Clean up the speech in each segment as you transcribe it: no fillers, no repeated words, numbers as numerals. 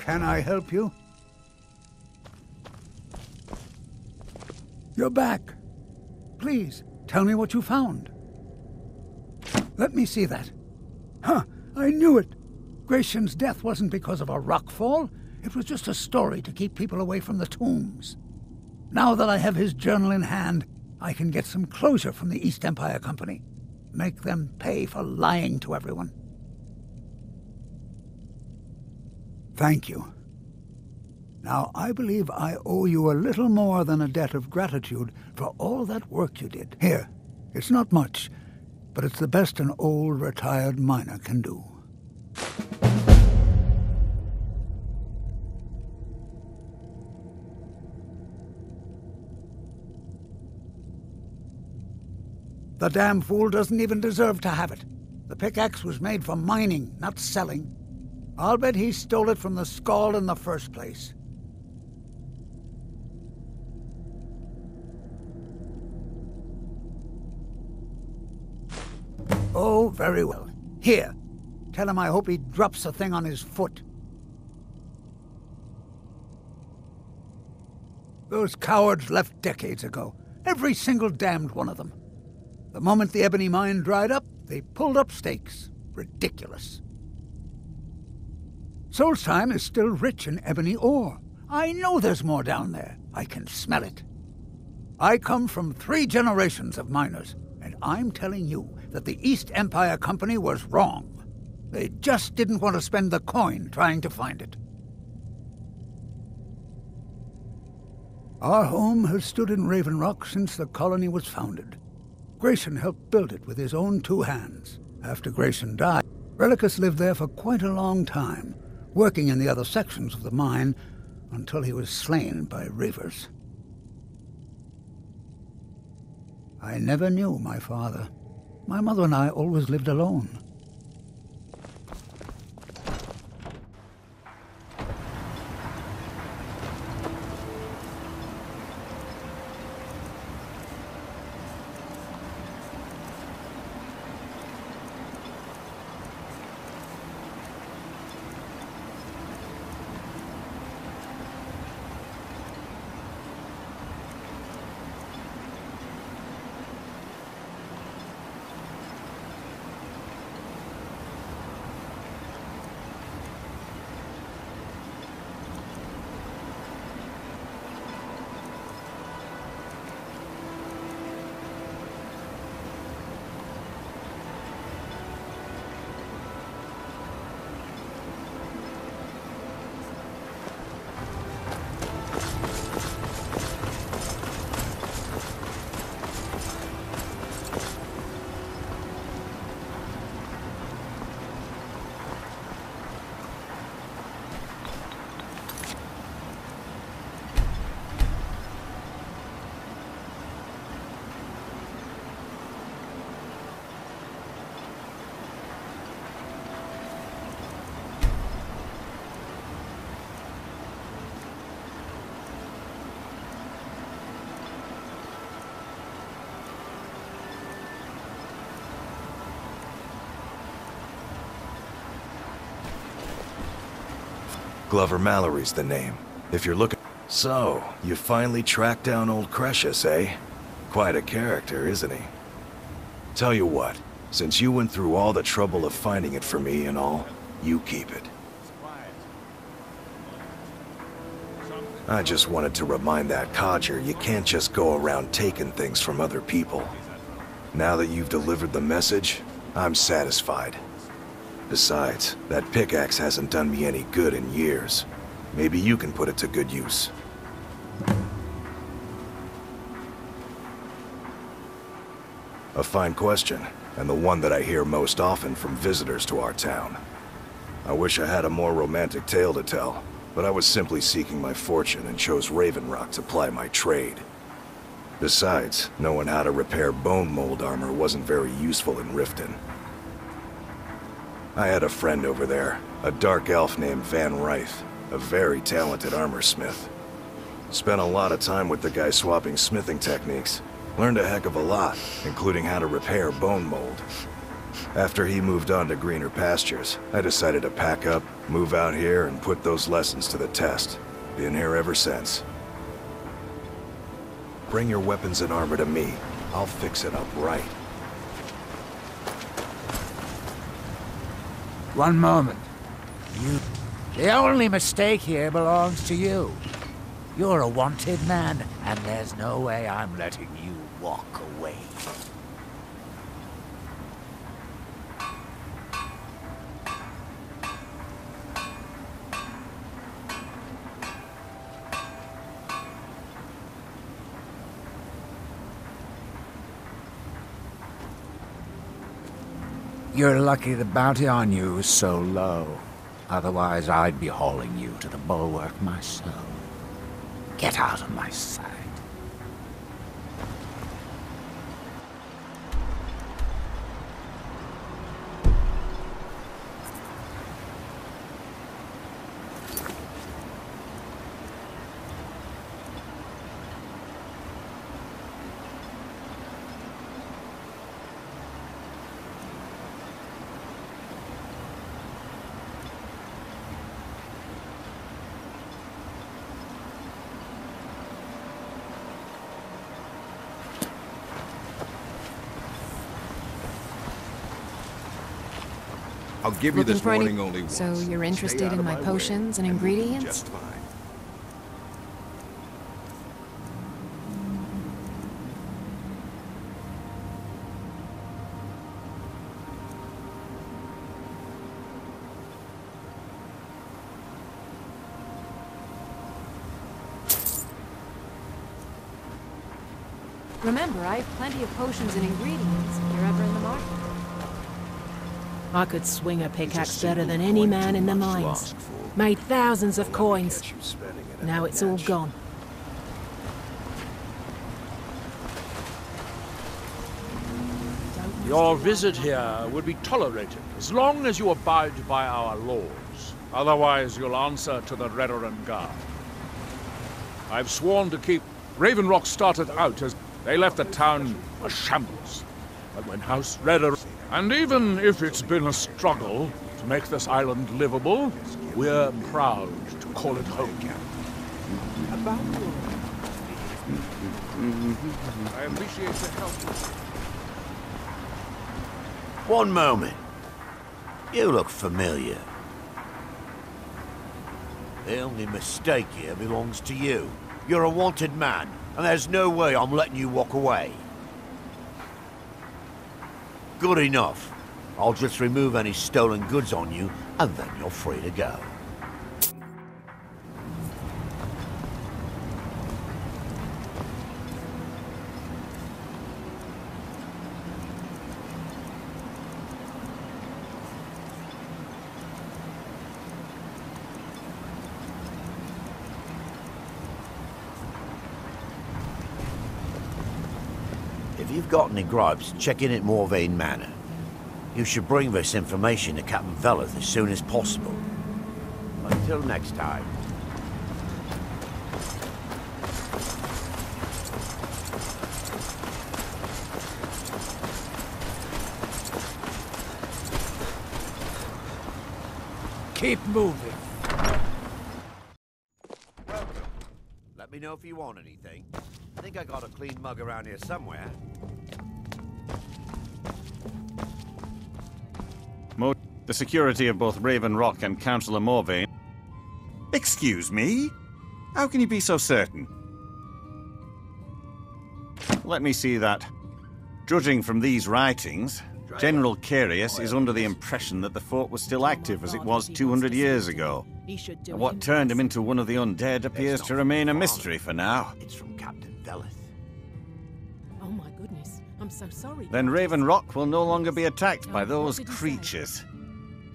Can I help you? You're back. Please, tell me what you found. Let me see that. Huh, I knew it. Gratian's death wasn't because of a rock fall. It was just a story to keep people away from the tombs. Now that I have his journal in hand, I can get some closure from the East Empire Company. Make them pay for lying to everyone. Thank you. Now, I believe I owe you a little more than a debt of gratitude for all that work you did. Here, it's not much, but it's the best an old retired miner can do. The damn fool doesn't even deserve to have it. The pickaxe was made for mining, not selling. I'll bet he stole it from the Skald in the first place. Oh, very well. Here. Tell him I hope he drops the thing on his foot. Those cowards left decades ago. Every single damned one of them. The moment the ebony mine dried up, they pulled up stakes. Ridiculous. Solstheim is still rich in ebony ore. I know there's more down there. I can smell it. I come from 3 generations of miners, and I'm telling you that the East Empire Company was wrong. They just didn't want to spend the coin trying to find it. Our home has stood in Raven Rock since the colony was founded. Grayson helped build it with his own 2 hands. After Grayson died, Relicus lived there for quite a long time, working in the other sections of the mine until he was slain by Reavers. I never knew my father. My mother and I always lived alone. Glover Mallory's the name, if you're looking. So, you finally tracked down old Cretius, eh? Quite a character, isn't he? Tell you what, since you went through all the trouble of finding it for me and all, you keep it. I just wanted to remind that codger you can't just go around taking things from other people. Now that you've delivered the message, I'm satisfied. Besides, that pickaxe hasn't done me any good in years. Maybe you can put it to good use. A fine question, and the one that I hear most often from visitors to our town. I wish I had a more romantic tale to tell, but I was simply seeking my fortune and chose Raven Rock to ply my trade. Besides, knowing how to repair bone mold armor wasn't very useful in Riften. I had a friend over there, a dark elf named Van Ryth, a very talented armor smith. Spent a lot of time with the guy swapping smithing techniques. Learned a heck of a lot, including how to repair bone mold. After he moved on to greener pastures, I decided to pack up, move out here, and put those lessons to the test. Been here ever since. Bring your weapons and armor to me. I'll fix it up right. One moment. The only mistake here belongs to you. You're a wanted man, and there's no way I'm letting you walk away. You're lucky the bounty on you is so low. Otherwise, I'd be hauling you to the bulwark myself. Get out of my sight. I'll give you this Looking for any- warning only once. So you're interested in my potions and ingredients? Just fine. Remember, I have plenty of potions and ingredients if you're ever in the market. I could swing a pickaxe better than any man in the mines. Made thousands of coins. Now it's all gone. Your visit here would be tolerated as long as you abide by our laws. Otherwise, you'll answer to the Redoran Guard. I've sworn to keep... Raven Rock started out as they left the town a shambles. But when House Redoran... And even if it's been a struggle to make this island livable, we're proud to call it home. I appreciate the help. One moment. You look familiar. The only mistake here belongs to you. You're a wanted man, and there's no way I'm letting you walk away. Good enough. I'll just remove any stolen goods on you, and then you're free to go. If you've got any gripes, check in at Morvain Manor. You should bring this information to Captain Veleth as soon as possible. Until next time. Keep moving. Let me know if you want anything. I think I got a clean mug around here somewhere. The security of both Raven Rock and Councillor Morvain. Excuse me? How can you be so certain? Let me see that. Judging from these writings, General Carius is under the impression that the fort was still active as it was 200 years ago. And what turned him into one of the undead appears to remain a mystery for now. It's from Captain Veleth. Oh my goodness, I'm so sorry. Then Raven Rock will no longer be attacked by those creatures.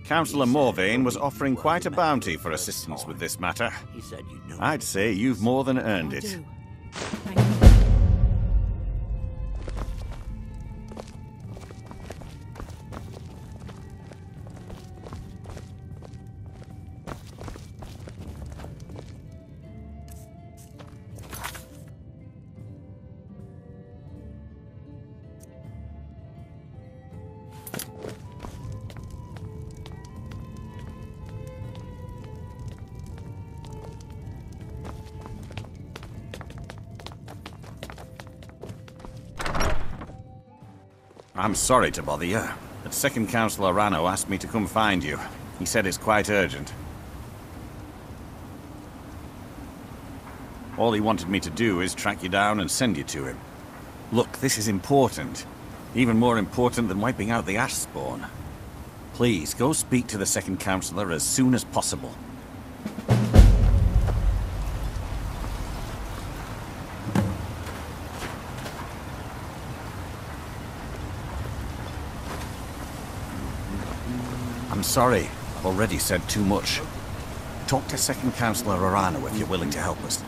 Councillor Morvain was offering quite a bounty for assistance with this matter. He said you'd know. I'd say you've more than earned it. Do. Thank you. I'm sorry to bother you, but Second Councillor Rano asked me to come find you. He said it's quite urgent. All he wanted me to do is track you down and send you to him. Look, this is important. Even more important than wiping out the ash spawn. Please, go speak to the Second Councillor as soon as possible. I'm sorry. I've already said too much. Talk to Second Councillor Arano if you're willing to help us.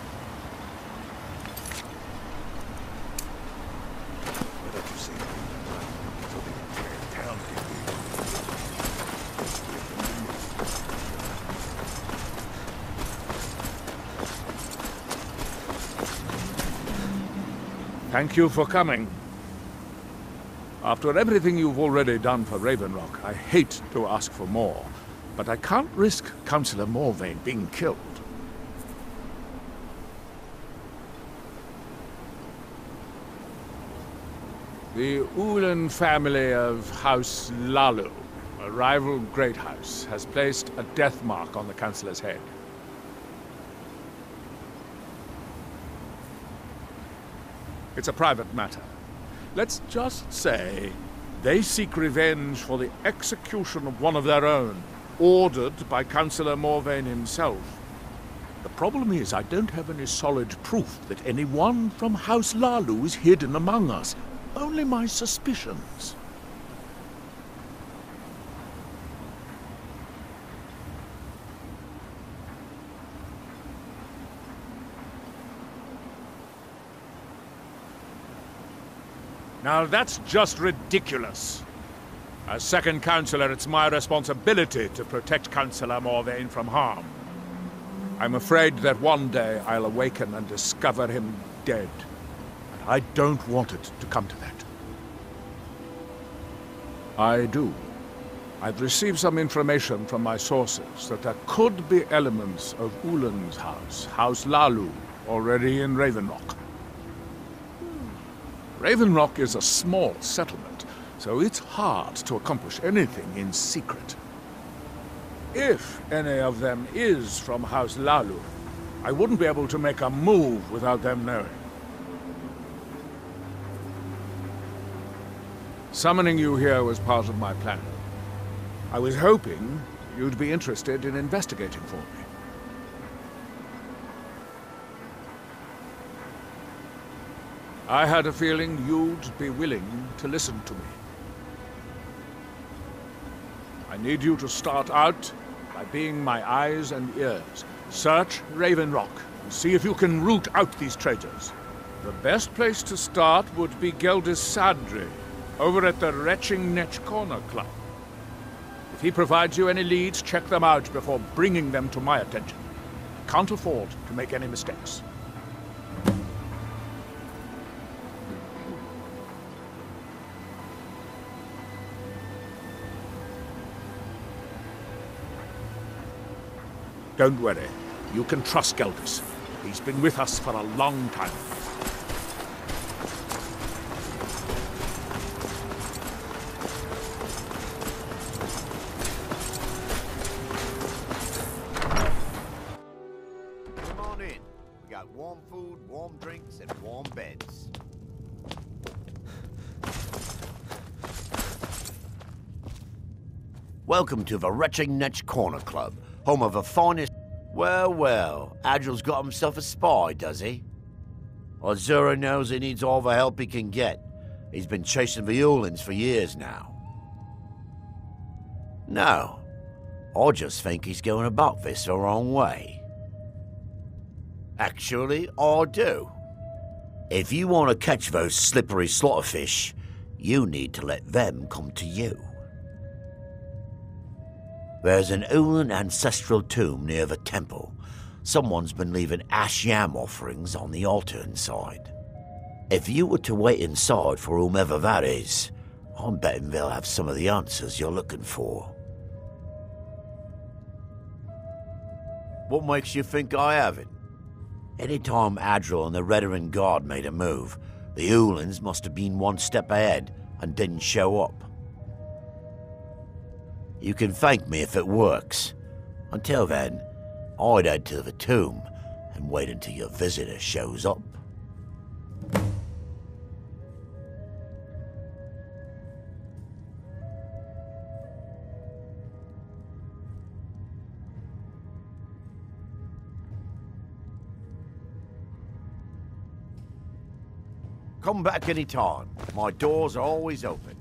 Thank you for coming. After everything you've already done for Raven Rock, I hate to ask for more, but I can't risk Councillor Morvain being killed. The Ulan family of House Lalu, a rival great house, has placed a death mark on the Councillor's head. It's a private matter. Let's just say they seek revenge for the execution of one of their own, ordered by Councillor Morvain himself. The problem is I don't have any solid proof that anyone from House Lalu is hidden among us. Only my suspicions. Now that's just ridiculous. As Second Councillor, it's my responsibility to protect Councillor Morvain from harm. I'm afraid that one day I'll awaken and discover him dead. And I don't want it to come to that. I do. I've received some information from my sources that there could be elements of Ulan's house, House Lalu, already in Raven Rock. Raven Rock is a small settlement, so it's hard to accomplish anything in secret. If any of them is from House Lalu, I wouldn't be able to make a move without them knowing. Summoning you here was part of my plan. I was hoping you'd be interested in investigating for me. I had a feeling you'd be willing to listen to me. I need you to start out by being my eyes and ears. Search Raven Rock and see if you can root out these traitors. The best place to start would be Geldis Sadri, over at the Retching Netch Corner Club. If he provides you any leads, check them out before bringing them to my attention. I can't afford to make any mistakes. Don't worry. You can trust Geldis. He's been with us for a long time. Come on in. We got warm food, warm drinks, and warm beds. Welcome to the Retching Netch Corner Club, home of the finest... Well, well, Adril's got himself a spy, does he? Azura knows he needs all the help he can get. He's been chasing the Ulans for years now. No, I just think he's going about this the wrong way. Actually, I do. If you want to catch those slippery slaughterfish, you need to let them come to you. There's an Ulan ancestral tomb near the temple. Someone's been leaving ash yam offerings on the altar inside. If you were to wait inside for whomever that is, I'm betting they'll have some of the answers you're looking for. What makes you think I haven't? Anytime Adril and the Redoran Guard made a move, the Ulans must have been one step ahead, and didn't show up. You can thank me if it works. Until then, I'd head to the tomb and wait until your visitor shows up. Come back any time. My doors are always open.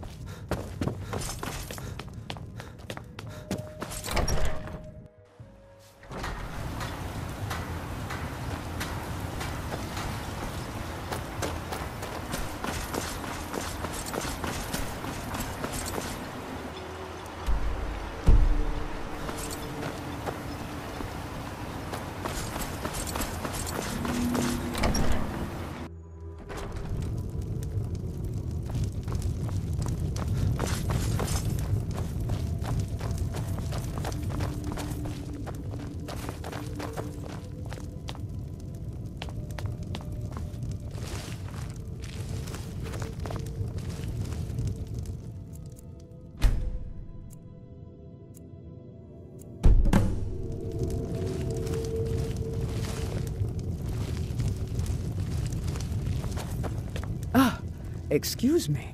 Excuse me.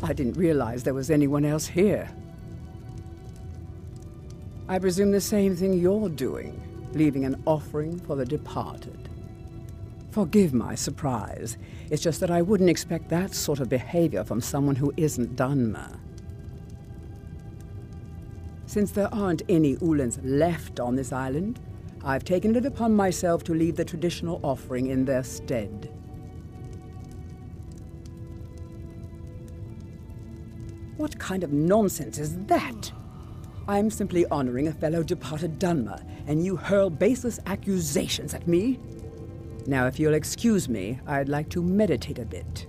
I didn't realize there was anyone else here. I presume the same thing you're doing, leaving an offering for the departed. Forgive my surprise. It's just that I wouldn't expect that sort of behavior from someone who isn't Dunmer. Since there aren't any Ulans left on this island, I've taken it upon myself to leave the traditional offering in their stead. What kind of nonsense is that? I'm simply honoring a fellow departed Dunmer, and you hurl baseless accusations at me? Now, if you'll excuse me, I'd like to meditate a bit.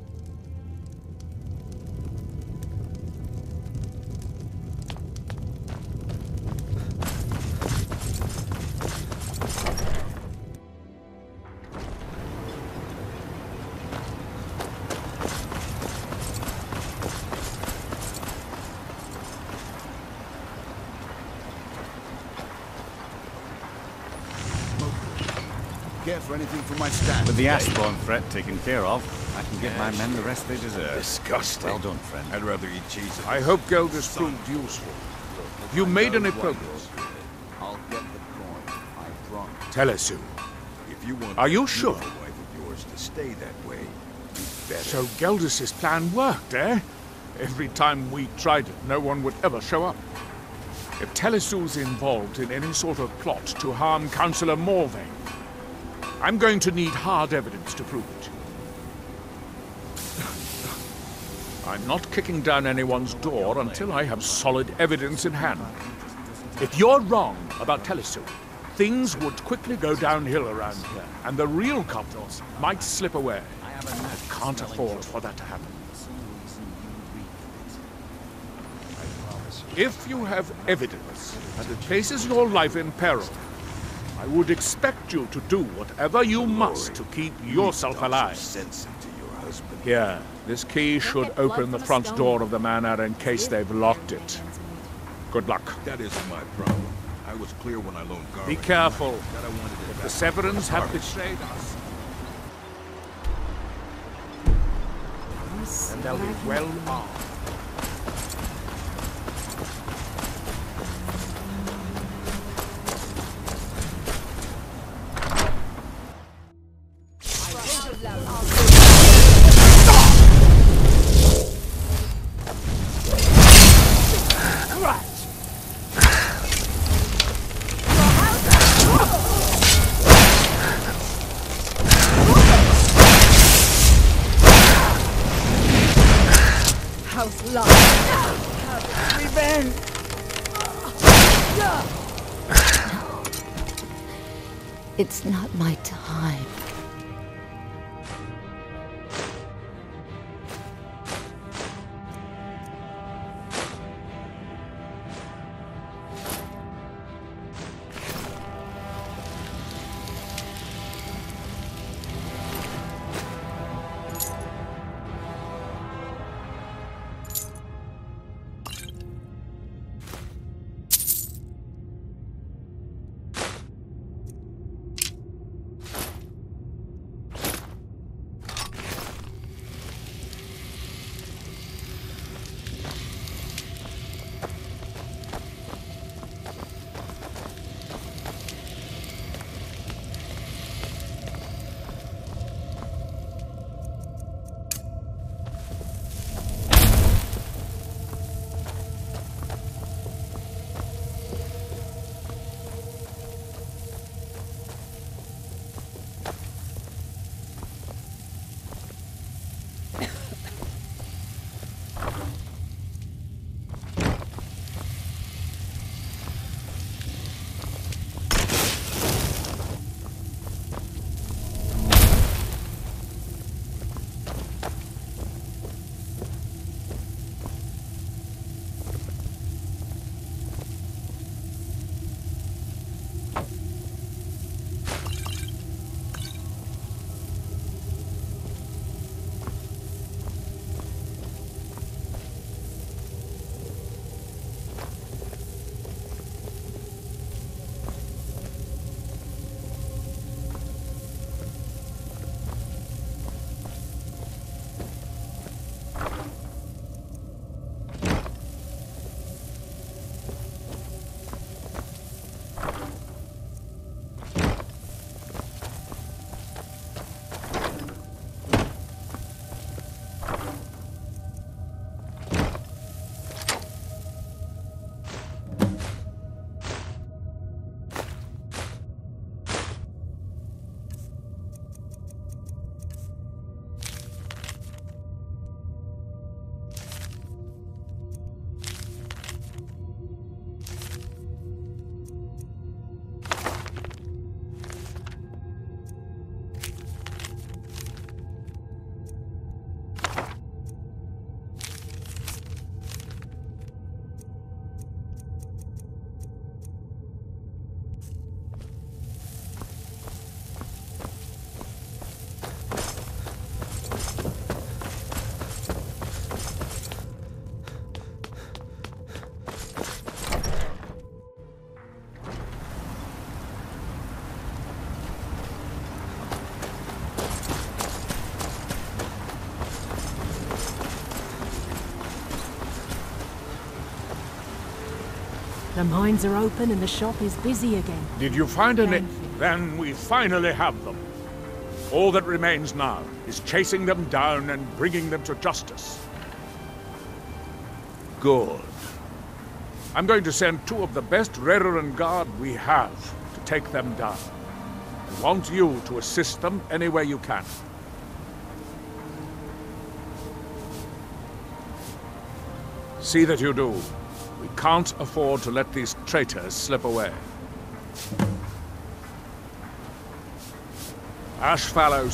For anything from my stand. With the Ashbourne threat taken care of, I can give my men the rest they deserve. Disgusting. Well done, friend. I'd rather eat cheese. I hope Gelders proved useful. Have you made any progress? I'll get the coin. I promise. Telesu. If you want Are you sure? wife of yours to stay that way, you better. So Gelders' plan worked, eh? Every time we tried it, no one would ever show up. If Telesu's involved in any sort of plot to harm Councillor Morvain, I'm going to need hard evidence to prove it. I'm not kicking down anyone's door until I have solid evidence in hand. If you're wrong about Telesu, things would quickly go downhill around here, and the real culprits might slip away. I can't afford for that to happen. If you have evidence that it places your life in peril, I would expect you to do whatever you must to keep yourself alive. Here, this key should open the front door of the manor in case they've locked it. Good luck. That isn't my problem. I was clear when I loaned Garland. Be careful. That I wanted it If the back. Severins have betrayed us, then they'll be well armed. It's not my time. The mines are open and the shop is busy again. Did you find any? Then we finally have them. All that remains now is chasing them down and bringing them to justice. Good. I'm going to send 2 of the best Redoran Guard we have to take them down. I want you to assist them any way you can. See that you do. We can't afford to let these traitors slip away. Ashfallow...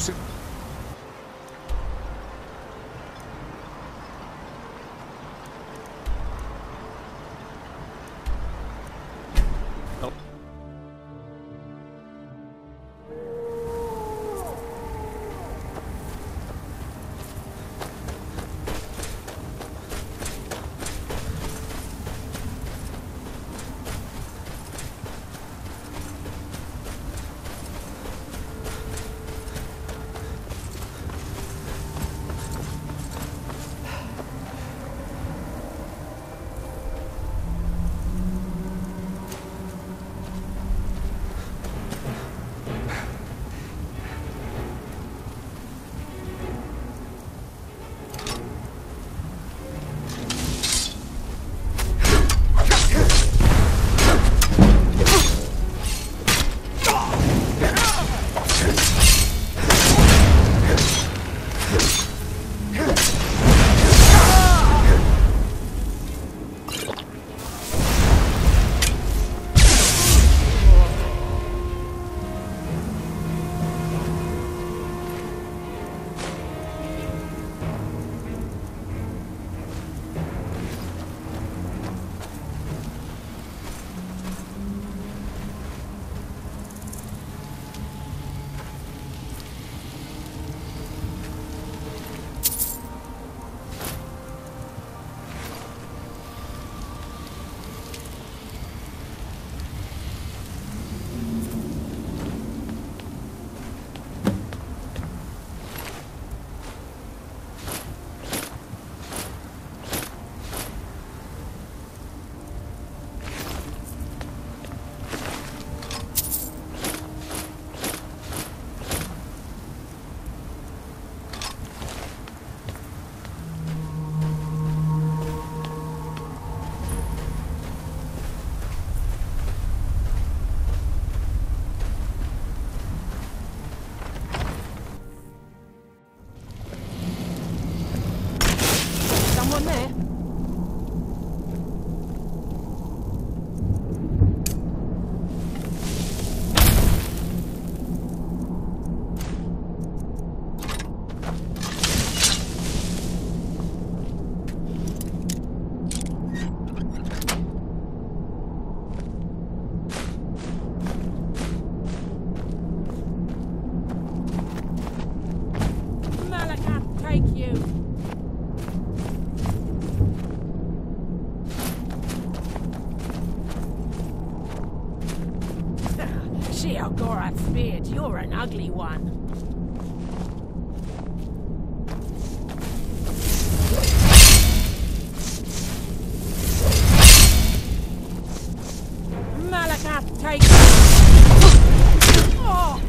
Someone there? You're an ugly one. Malaka, take oh.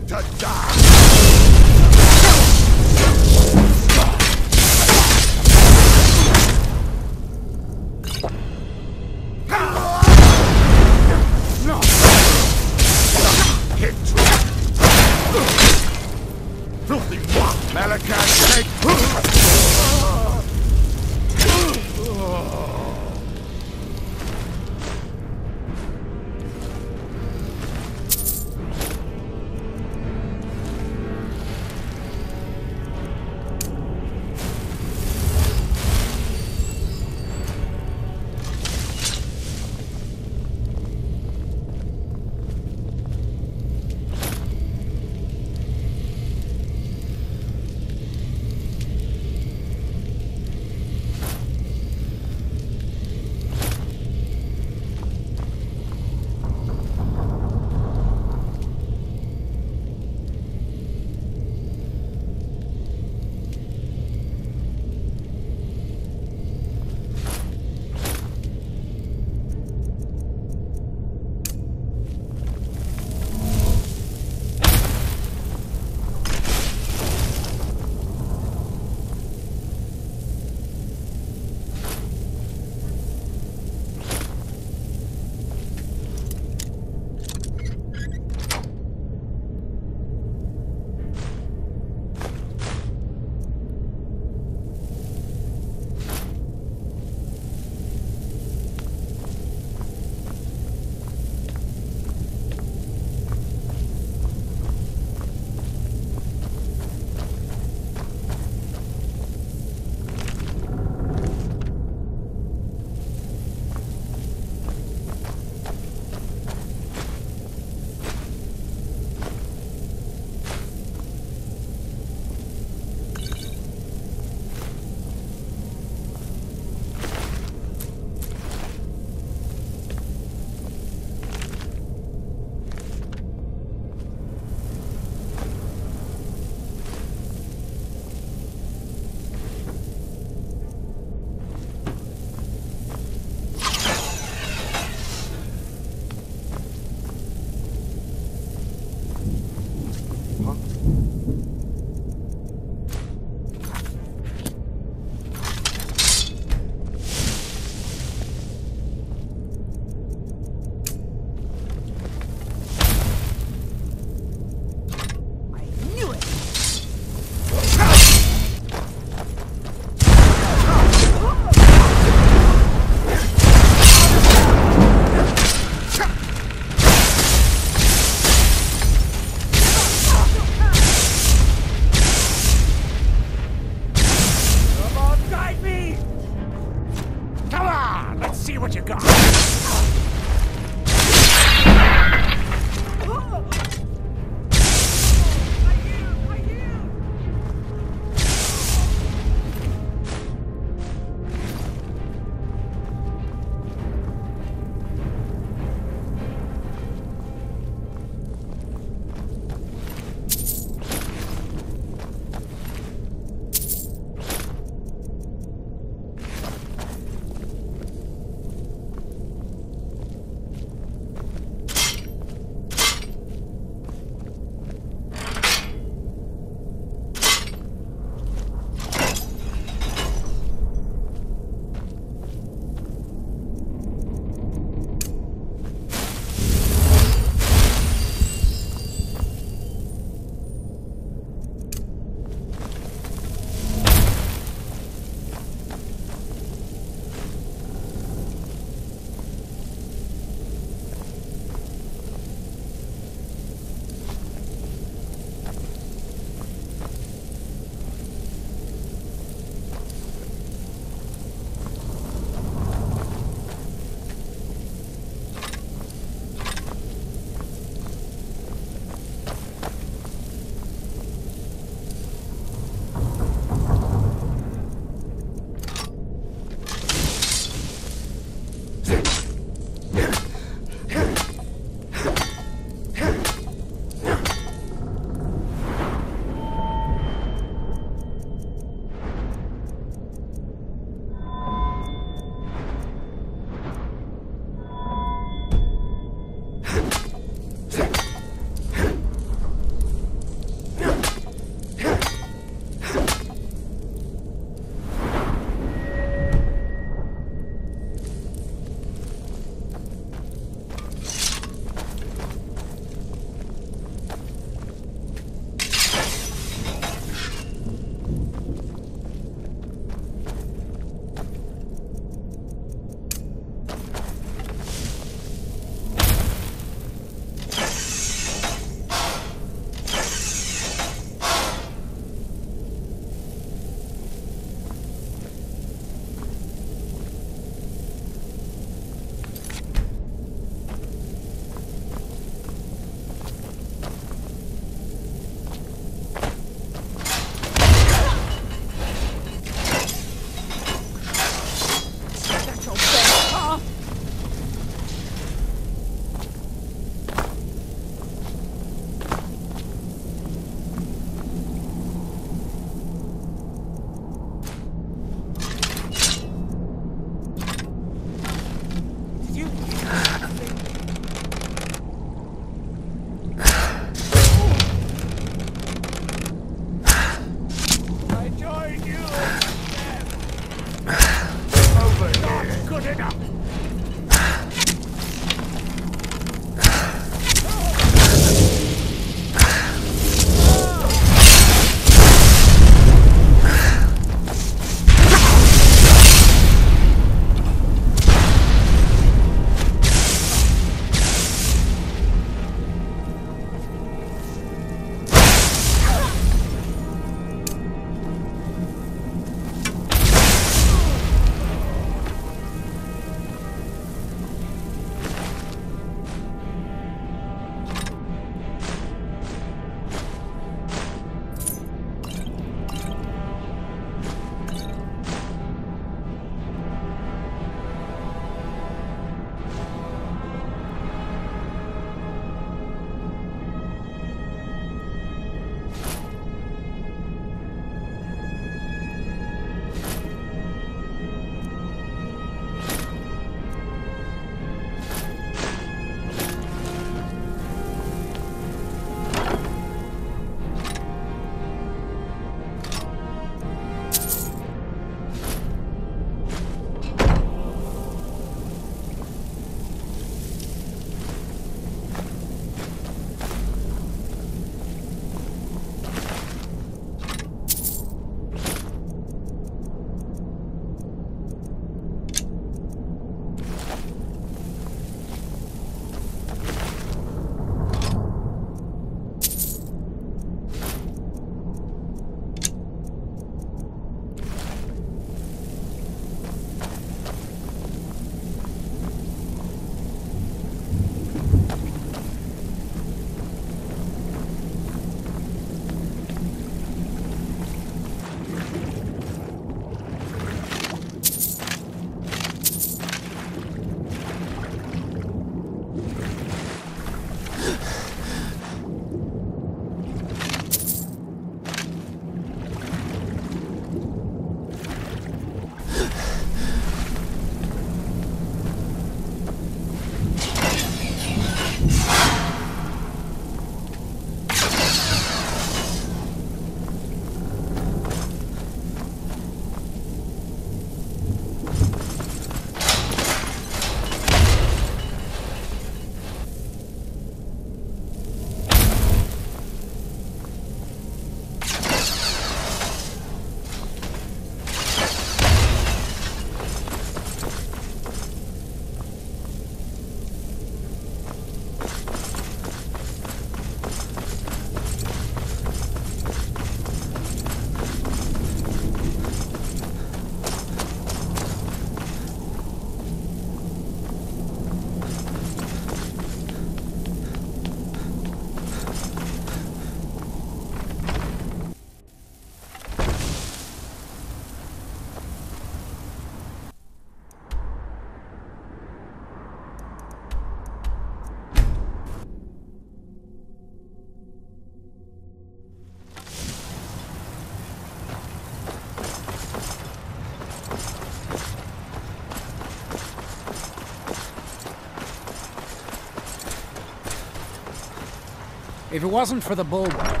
If it wasn't for the bulwark...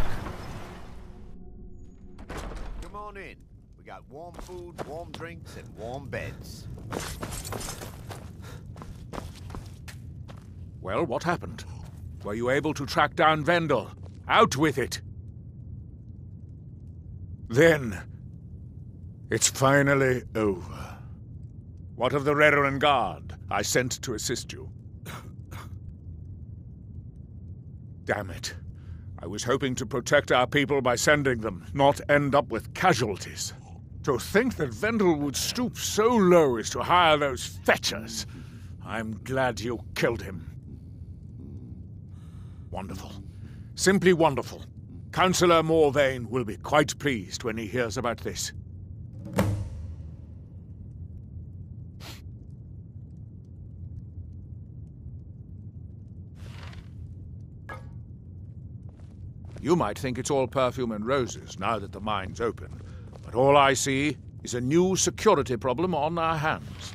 Come on in. We got warm food, warm drinks, and warm beds. Well, what happened? Were you able to track down Vendel? Out with it! Then... it's finally over. What of the Redoran Guard I sent to assist you? Damn it. I was hoping to protect our people by sending them, not end up with casualties. To think that Vendel would stoop so low as to hire those fetchers. I'm glad you killed him. Wonderful. Simply wonderful. Councillor Morvain will be quite pleased when he hears about this. You might think it's all perfume and roses now that the mine's open, but all I see is a new security problem on our hands.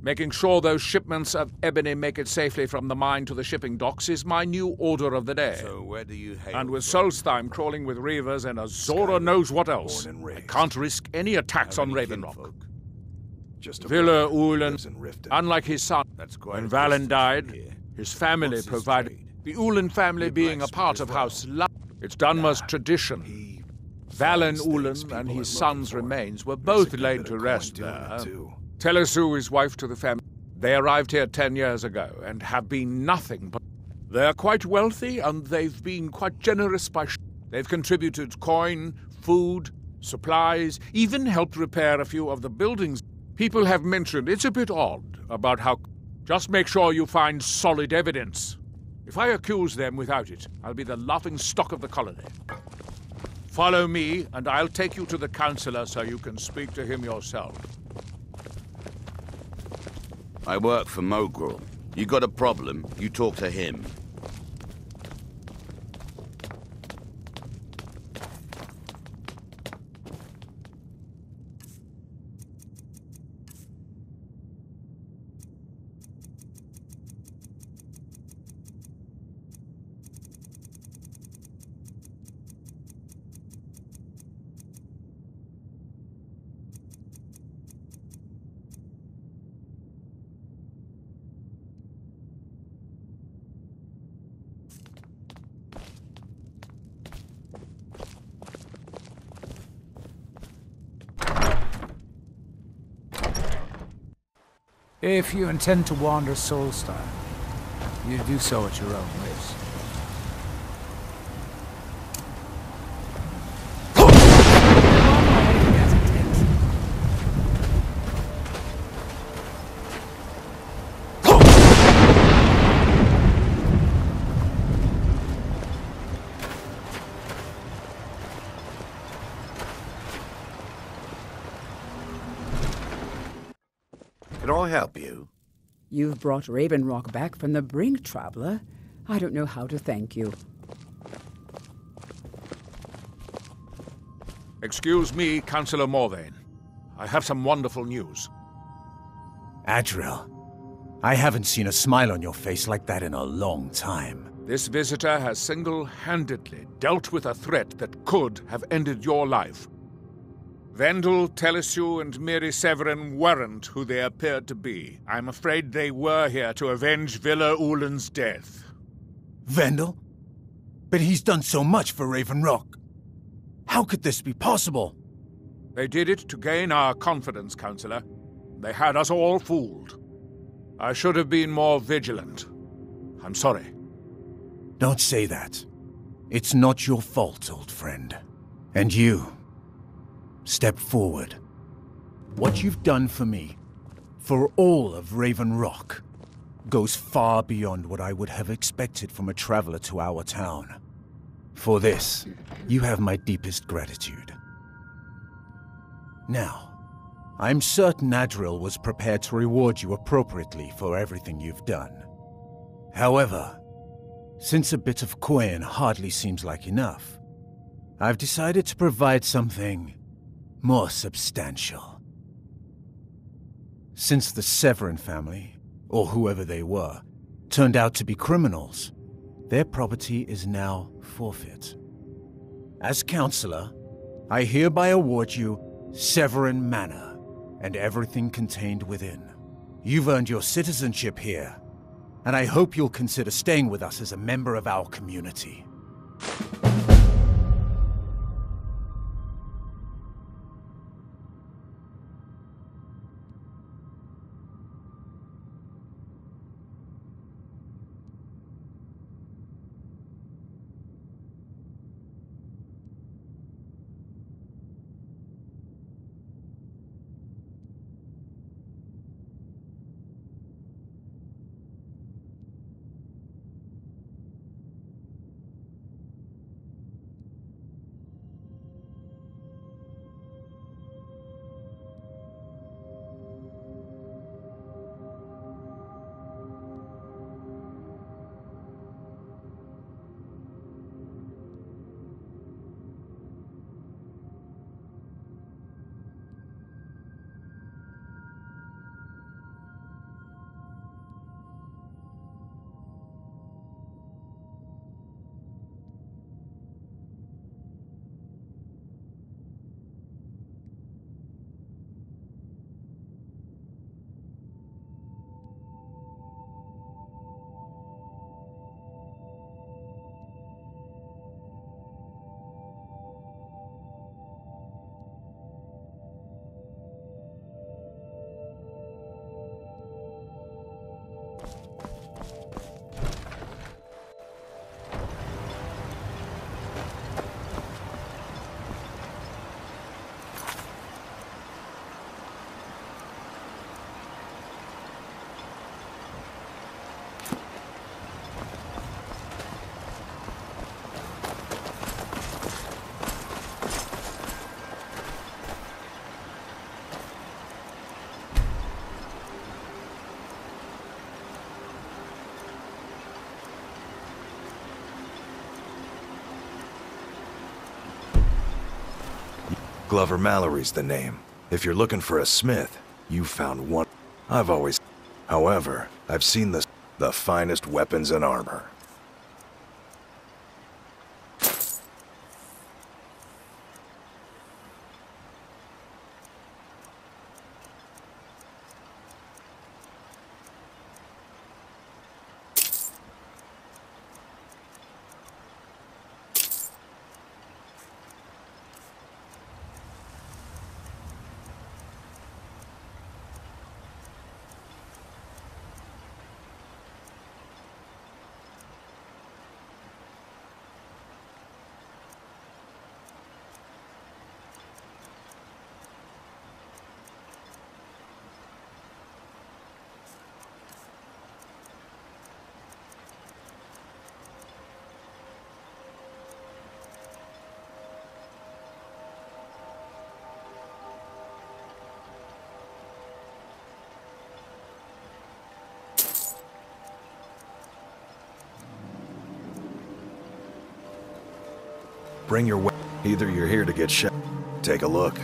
Making sure those shipments of ebony make it safely from the mine to the shipping docks is my new order of the day. So where do you hail And with from? Solstheim crawling with reavers and Azora knows what else, born and I raised. can't risk any attacks Have on any Ravenrock. kinfolk? Just a Villa brother who Ulen, lives in Riften. unlike his son, That's quite when a Valen distance died, from here. his family What's his provided. trade? The Ulen family He being a blacksmith part as of well. House La. It's Dunmer's tradition. He Valen finds things Ulen people and are his looking son's for. remains were There's both a good laid bit to of rest coin doing there. it, too. Telesu is wife to the family. They arrived here 10 years ago and have been nothing but... They're quite wealthy and they've been quite generous by... They've contributed coin, food, supplies, even helped repair a few of the buildings. People have mentioned it's a bit odd about how... Just make sure you find solid evidence. If I accuse them without it, I'll be the laughing stock of the colony. Follow me, and I'll take you to the councillor so you can speak to him yourself. I work for Mogrel. You got a problem, you talk to him. If you intend to wander Solstheim, you do so at your own risk. Can I help you? You've brought Ravenrock back from the brink, traveler. I don't know how to thank you. Excuse me, Councillor Morvain. I have some wonderful news. Adriel, I haven't seen a smile on your face like that in a long time. This visitor has single-handedly dealt with a threat that could have ended your life. Vendel, Telesu, and Miri Severin weren't who they appeared to be. I'm afraid they were here to avenge Villa Ulen's death. Vendel? But he's done so much for Ravenrock. How could this be possible? They did it to gain our confidence, Councillor. They had us all fooled. I should have been more vigilant. I'm sorry. Don't say that. It's not your fault, old friend. And you... step forward. What you've done for me, for all of Ravenrock, goes far beyond what I would have expected from a traveler to our town. For this, you have my deepest gratitude. Now, I'm certain Adriel was prepared to reward you appropriately for everything you've done. However, since a bit of coin hardly seems like enough, I've decided to provide something more substantial. Since the Severin family, or whoever they were, turned out to be criminals, Their property is now forfeit. As Councillor, I hereby award you Severin Manor and everything contained within. You've earned your citizenship here, and I hope you'll consider staying with us as a member of our community. Glover Mallory's the name. If you're looking for a smith, you found one. However, I've seen the finest weapons and armor. Bring your weapon. Either you're here to get shot. Take a look.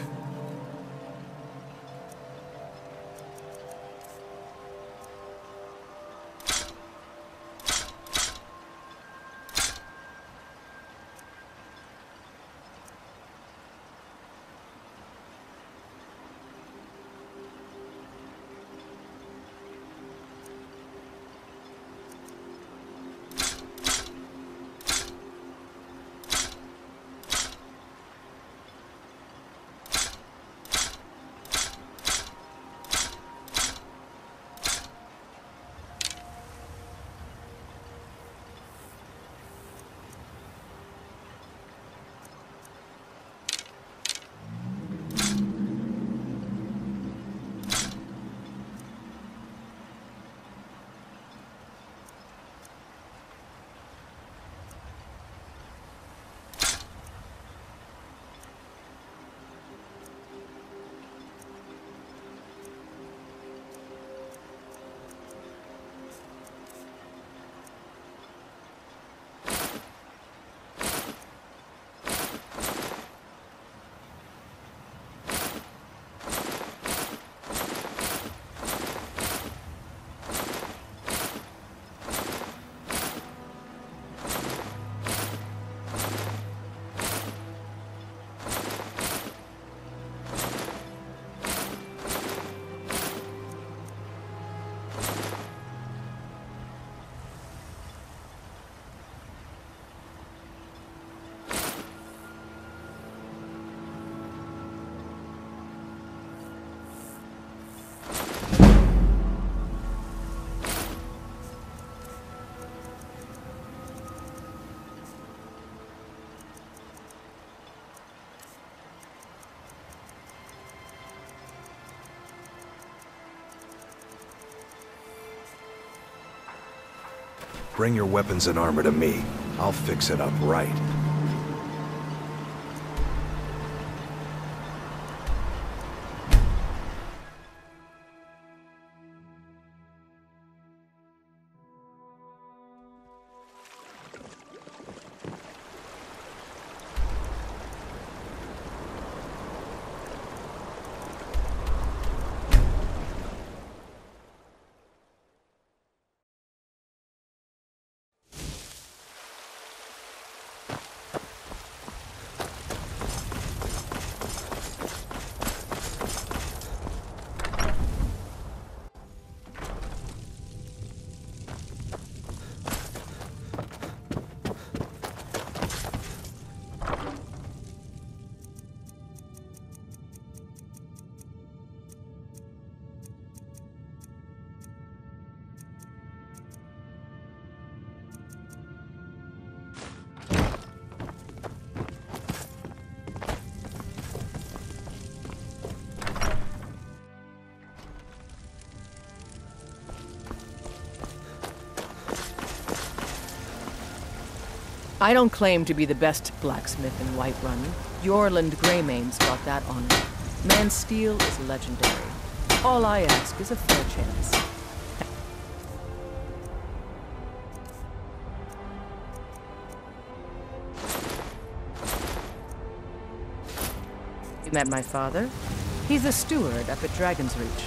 Bring your weapons and armor to me. I'll fix it up right. I don't claim to be the best blacksmith in Whiterun. Yorland Greymane's got that honor. Man's steel is legendary. All I ask is a fair chance. You met my father? He's a steward up at Dragon's Reach.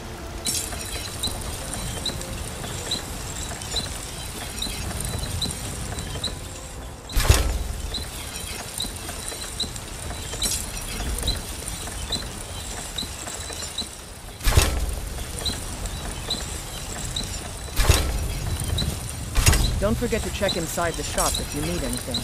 Don't forget to check inside the shop if you need anything.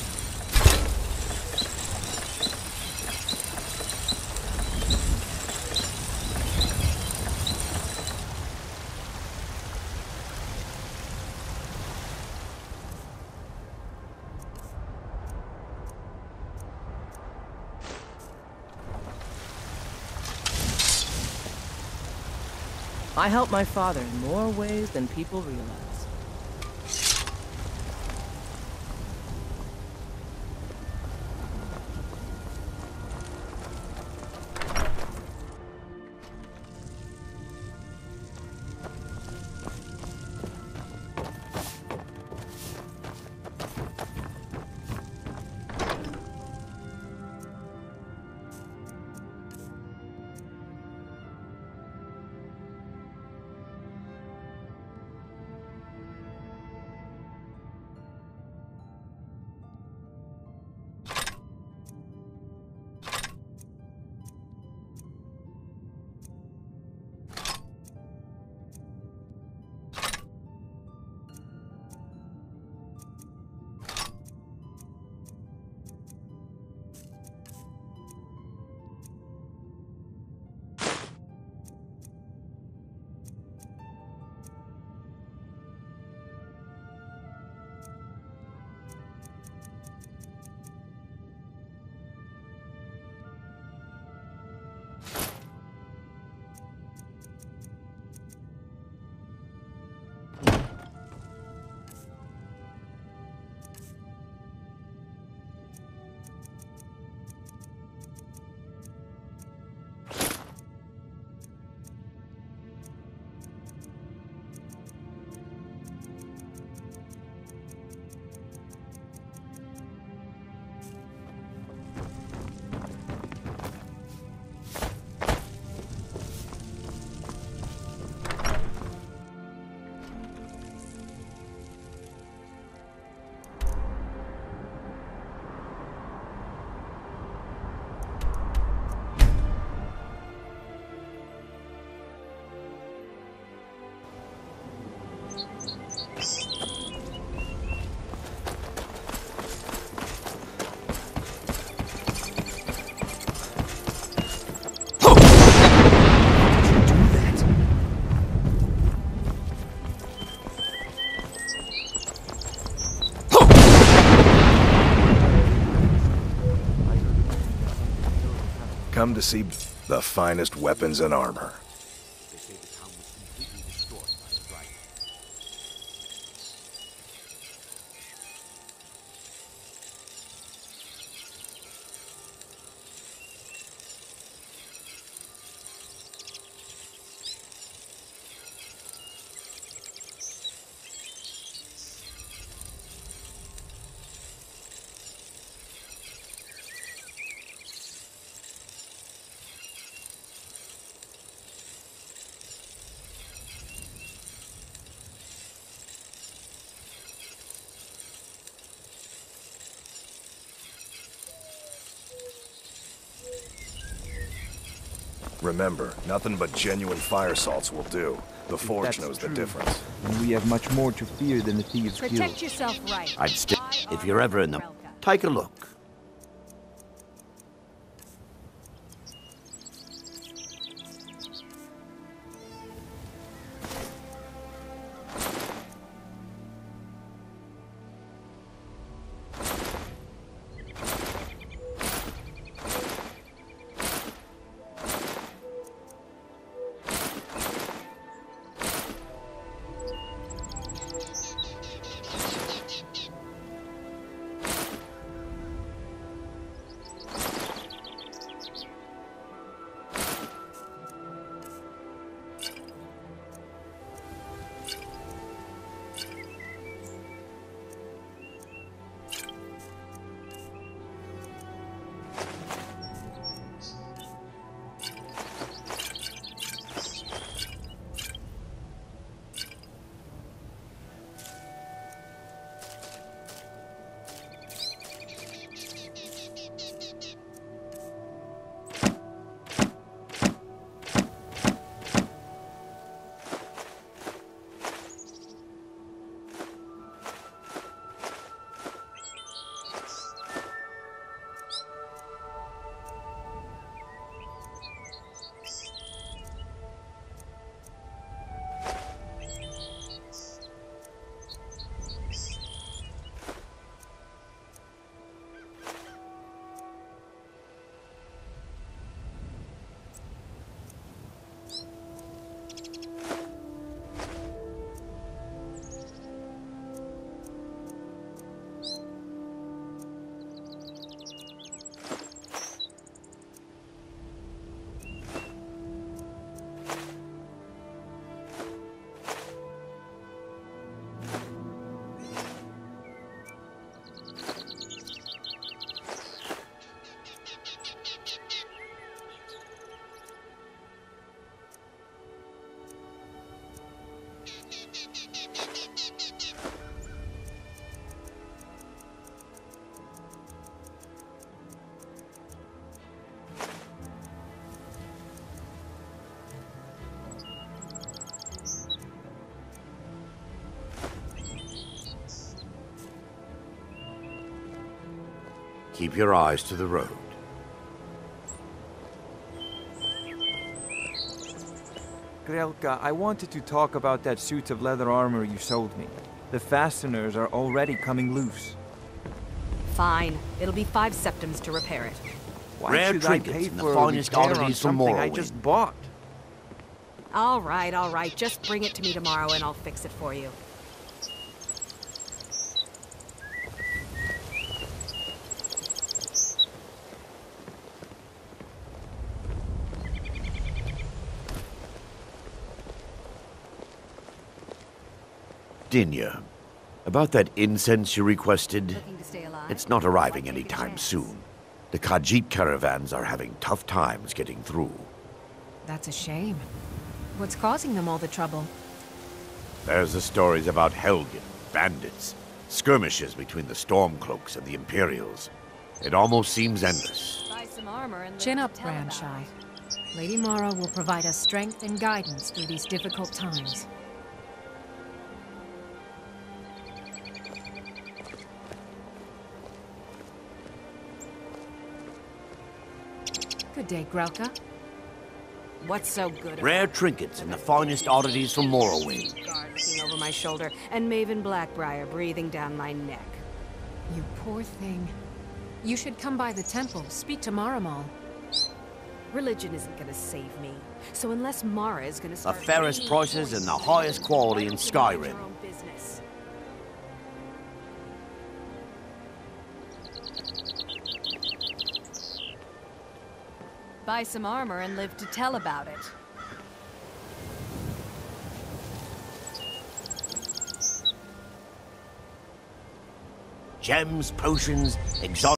I help my father in more ways than people realize. Come to see the finest weapons and armor. They say the town was completely destroyed by the dragon. Remember, nothing but genuine fire salts will do. The Forge knows the difference. And we have much more to fear than the Thieves' Guild. Protect yourself right. I'd still, if you're ever in the... Take a look. Keep your eyes to the road. Grelka, I wanted to talk about that suit of leather armor you sold me. The fasteners are already coming loose. Fine. It'll be 5 septims to repair it. Why Rare should I trinkets pay and the for a finest repair on oddities from something I Morrowind. just bought? All right. Just bring it to me tomorrow and I'll fix it for you. Dinya, about that incense you requested, Looking to stay alive? it's not arriving Why take a anytime chance? soon. The Khajiit caravans are having tough times getting through. That's a shame. What's causing them all the trouble? There's the stories about Helgen, bandits, skirmishes between the Stormcloaks and the Imperials. It almost seems endless. Buy some armor and Chin live up, to tell about Branshai. it. Lady Mara will provide us strength and guidance through these difficult times. Good day, Grelka. What's so good Rare about trinkets and the finest oddities from Morrowind. guard looking over my shoulder and Maven Blackbriar breathing down my neck? You poor thing. You should come by the temple, speak to Maramal. Religion isn't gonna save me. So unless Mara is gonna The start... fairest raining prices and the poison, highest quality in why don't you mind Skyrim. your own business? Buy some armor and live to tell about it. Gems, potions, exotic...